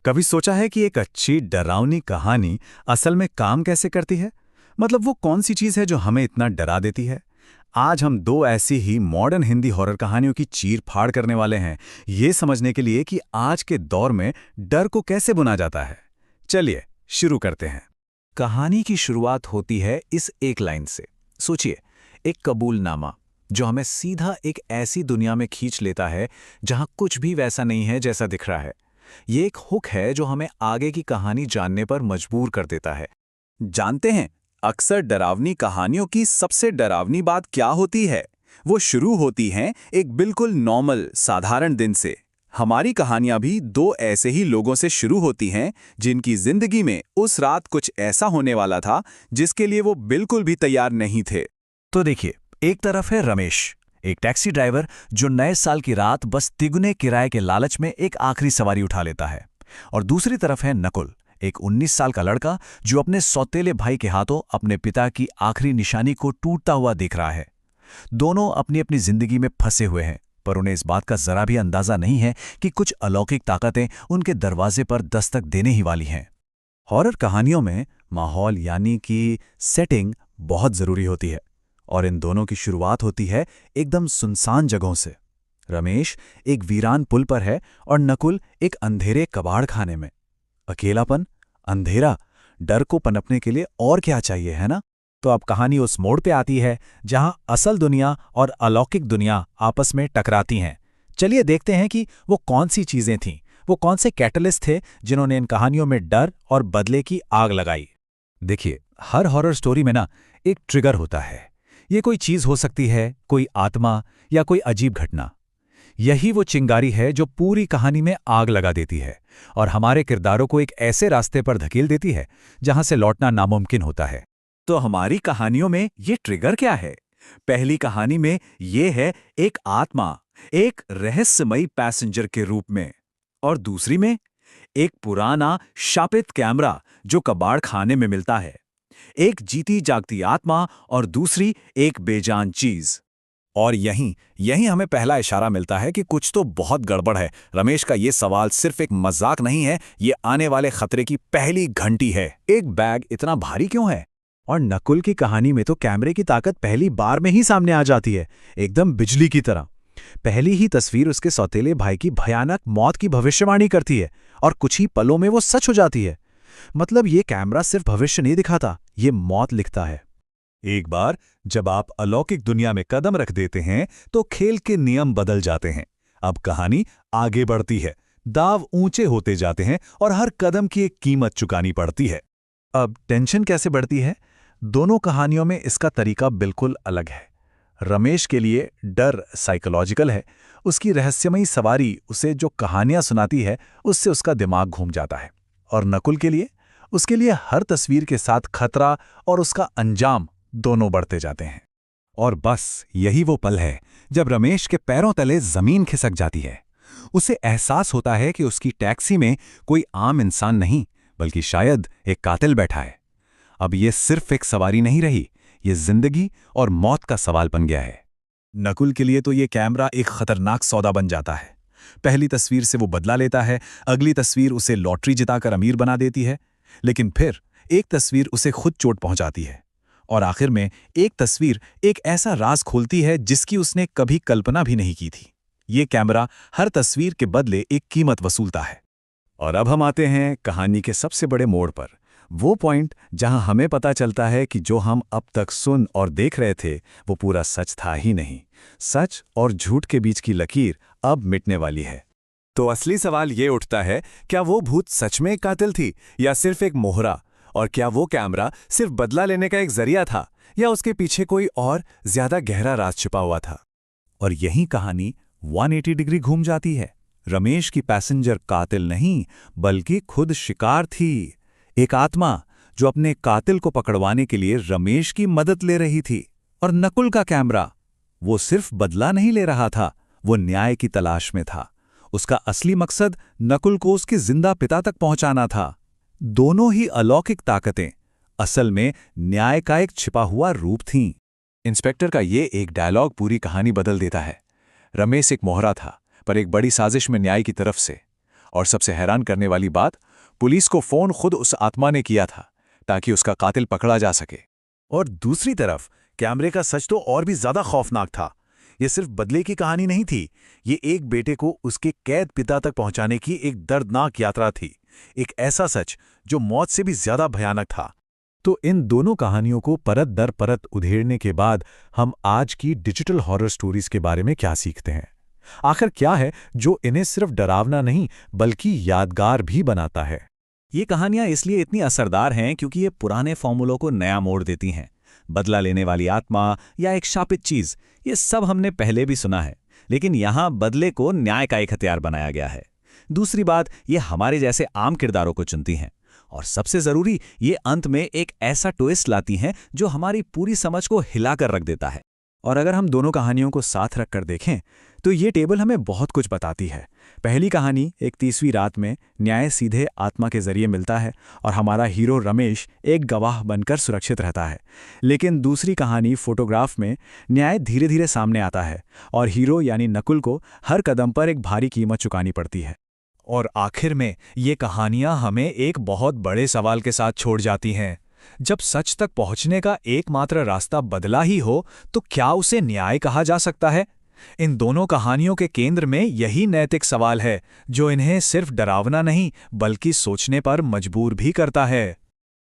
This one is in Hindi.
कभी सोचा है कि एक अच्छी डरावनी कहानी असल में काम कैसे करती है? मतलब वो कौन सी चीज़ है जो हमें इतना डरा देती है? आज हम दो ऐसी ही मॉडर्न हिंदी हॉरर कहानियों की चीर-फाड़ करने वाले हैं, ये समझने के लिए कि आज के दौर में डर को कैसे बुना जाता है। चलिए, शुरू करते हैं। कहानी की शुरुआत होती है इस एक लाइन से। सोचिए, एक कबूलनामा जो हमें सीधा एक ऐसी दुनिया में खींच लेता है जहां कुछ भी वैसा नहीं है जैसा दिख रहा है। ये एक हुक है जो हमें आगे की कहानी जानने पर मजबूर कर देता है। जानते हैं, अक्सर डरावनी कहानियों की सबसे डरावनी बात क्या होती है? वो शुरू होती हैं एक बिल्कुल नॉर्मल, साधारण दिन से। हमारी कहानियां भी दो ऐसे ही लोगों से शुरू होती हैं जिनकी जिंदगी में उस रात कुछ ऐसा होने वाला था जिसके लिए वो बिल्कुल भी तैयार नहीं थे। तो देखिए, एक तरफ है रमेश, एक टैक्सी ड्राइवर जो नए साल की रात बस तिगुने किराए के लालच में एक आखिरी सवारी उठा लेता है। और दूसरी तरफ है नकुल, एक 19 साल का लड़का जो अपने सौतेले भाई के हाथों अपने पिता की आखिरी निशानी को टूटता हुआ देख रहा है। दोनों अपनी अपनी जिंदगी में फंसे हुए हैं, पर उन्हें इस बात का जरा भी अंदाजा नहीं है कि कुछ अलौकिक ताकतें उनके दरवाजे पर दस्तक देने ही वाली हैं। हॉरर कहानियों में माहौल यानी कि सेटिंग बहुत ज़रूरी होती है, और इन दोनों की शुरुआत होती है एकदम सुनसान जगहों से। रमेश एक वीरान पुल पर है और नकुल एक अंधेरे कबाड़ खाने में। अकेलापन, अंधेरा, डर को पनपने के लिए और क्या चाहिए, है ना? तो अब कहानी उस मोड़ पे आती है जहां असल दुनिया और अलौकिक दुनिया आपस में टकराती हैं। चलिए देखते हैं कि वो कौन सी चीजें थीं, वो कौन से कैटलिस्ट थे जिन्होंने इन कहानियों में डर और बदले की आग लगाई। देखिए, हर हॉरर स्टोरी में ना एक ट्रिगर होता है। ये कोई चीज़ हो सकती है, कोई आत्मा या कोई अजीब घटना। यही वो चिंगारी है जो पूरी कहानी में आग लगा देती है और हमारे किरदारों को एक ऐसे रास्ते पर धकेल देती है जहां से लौटना नामुमकिन होता है। तो हमारी कहानियों में ये ट्रिगर क्या है? पहली कहानी में ये है एक आत्मा, एक रहस्यमयी पैसेंजर के रूप में। और दूसरी में एक पुराना शापित कैमरा जो कबाड़ खाने में मिलता है। एक जीती जागती आत्मा और दूसरी एक बेजान चीज। और यहीं यहीं हमें पहला इशारा मिलता है कि कुछ तो बहुत गड़बड़ है। रमेश का ये सवाल सिर्फ एक मजाक नहीं है, ये आने वाले खतरे की पहली घंटी है। एक बैग इतना भारी क्यों है? और नकुल की कहानी में तो कैमरे की ताकत पहली बार में ही सामने आ जाती है, एकदम बिजली की तरह। पहली ही तस्वीर उसके सौतेले भाई की भयानक मौत की भविष्यवाणी करती है और कुछ ही पलों में वो सच हो जाती है। मतलब ये कैमरा सिर्फ भविष्य नहीं दिखाता, ये मौत लिखता है। एक बार जब आप अलौकिक दुनिया में कदम रख देते हैं तो खेल के नियम बदल जाते हैं। अब कहानी आगे बढ़ती है, दाव ऊंचे होते जाते हैं और हर कदम की एक कीमत चुकानी पड़ती है। अब टेंशन कैसे बढ़ती है? दोनों कहानियों में इसका तरीका बिल्कुल अलग है। रमेश के लिए डर साइकोलॉजिकल है, उसकी रहस्यमयी सवारी उसे जो कहानियां सुनाती है उससे उसका दिमाग घूम जाता है। और नकुल के लिए, उसके लिए हर तस्वीर के साथ खतरा और उसका अंजाम दोनों बढ़ते जाते हैं। और बस यही वो पल है जब रमेश के पैरों तले जमीन खिसक जाती है। उसे एहसास होता है कि उसकी टैक्सी में कोई आम इंसान नहीं, बल्कि शायद एक कातिल बैठा है। अब ये सिर्फ एक सवारी नहीं रही, ये जिंदगी और मौत का सवाल बन गया है। नकुल के लिए तो ये कैमरा एक खतरनाक सौदा बन जाता है। पहली तस्वीर से वो बदला लेता है, अगली तस्वीर उसे लॉटरी जिताकर अमीर बना देती है, लेकिन फिर एक तस्वीर उसे खुद चोट पहुंचाती है। और आखिर में एक तस्वीर एक ऐसा राज खोलती है जिसकी उसने कभी कल्पना भी नहीं की थी। ये कैमरा हर तस्वीर के बदले एक कीमत वसूलता है। और अब हम आते हैं कहानी के सबसे बड़े मोड़ पर, वो पॉइंट जहां हमें पता चलता है कि जो हम अब तक सुन और देख रहे थे वो पूरा सच था ही नहीं। सच और झूठ के बीच की लकीर अब मिटने वाली है। तो असली सवाल ये उठता है, क्या वो भूत सच में एक कातिल थी या सिर्फ एक मोहरा? और क्या वो कैमरा सिर्फ बदला लेने का एक जरिया था या उसके पीछे कोई और ज्यादा गहरा राज छिपा हुआ था? और यही कहानी 180 डिग्री घूम जाती है। रमेश की पैसेंजर कातिल नहीं, बल्कि खुद शिकार थी। एक आत्मा जो अपने कातिल को पकड़वाने के लिए रमेश की मदद ले रही थी। और नकुल का कैमरा, वो सिर्फ बदला नहीं ले रहा था, वो न्याय की तलाश में था। उसका असली मकसद नकुल को उसके जिंदा पिता तक पहुंचाना था। दोनों ही अलौकिक ताकतें असल में न्याय का एक छिपा हुआ रूप थीं। इंस्पेक्टर का ये एक डायलॉग पूरी कहानी बदल देता है। रमेश एक मोहरा था, पर एक बड़ी साजिश में न्याय की तरफ से। और सबसे हैरान करने वाली बात, पुलिस को फोन खुद उस आत्मा ने किया था ताकि उसका कातिल पकड़ा जा सके। और दूसरी तरफ कैमरे का सच तो और भी ज्यादा खौफनाक था। ये सिर्फ बदले की कहानी नहीं थी, ये एक बेटे को उसके कैद पिता तक पहुंचाने की एक दर्दनाक यात्रा थी। एक ऐसा सच जो मौत से भी ज्यादा भयानक था। तो इन दोनों कहानियों को परत दर परत उधेड़ने के बाद हम आज की डिजिटल हॉरर स्टोरीज के बारे में क्या सीखते हैं? आखिर क्या है जो इन्हें सिर्फ डरावना नहीं बल्कि यादगार भी बनाता है? ये कहानियां इसलिए इतनी असरदार हैं क्योंकि ये पुराने फॉर्मूलों को नया मोड़ देती हैं। बदला लेने वाली आत्मा या एक शापित चीज, ये सब हमने पहले भी सुना है, लेकिन यहां बदले को न्याय का एक हथियार बनाया गया है। दूसरी बात, ये हमारे जैसे आम किरदारों को चुनती हैं। और सबसे जरूरी, ये अंत में एक ऐसा ट्विस्ट लाती हैं जो हमारी पूरी समझ को हिलाकर रख देता है। और अगर हम दोनों कहानियों को साथ रखकर देखें तो ये टेबल हमें बहुत कुछ बताती है। पहली कहानी एक 30वीं रात में न्याय सीधे आत्मा के जरिए मिलता है और हमारा हीरो रमेश एक गवाह बनकर सुरक्षित रहता है। लेकिन दूसरी कहानी फोटोग्राफ में न्याय धीरे धीरे सामने आता है और हीरो यानी नकुल को हर कदम पर एक भारी कीमत चुकानी पड़ती है। और आखिर में ये कहानियां हमें एक बहुत बड़े सवाल के साथ छोड़ जाती हैं। जब सच तक पहुंचने का एकमात्र रास्ता बदला ही हो तो क्या उसे न्याय कहा जा सकता है? इन दोनों कहानियों के केंद्र में यही नैतिक सवाल है जो इन्हें सिर्फ डरावना नहीं बल्कि सोचने पर मजबूर भी करता है।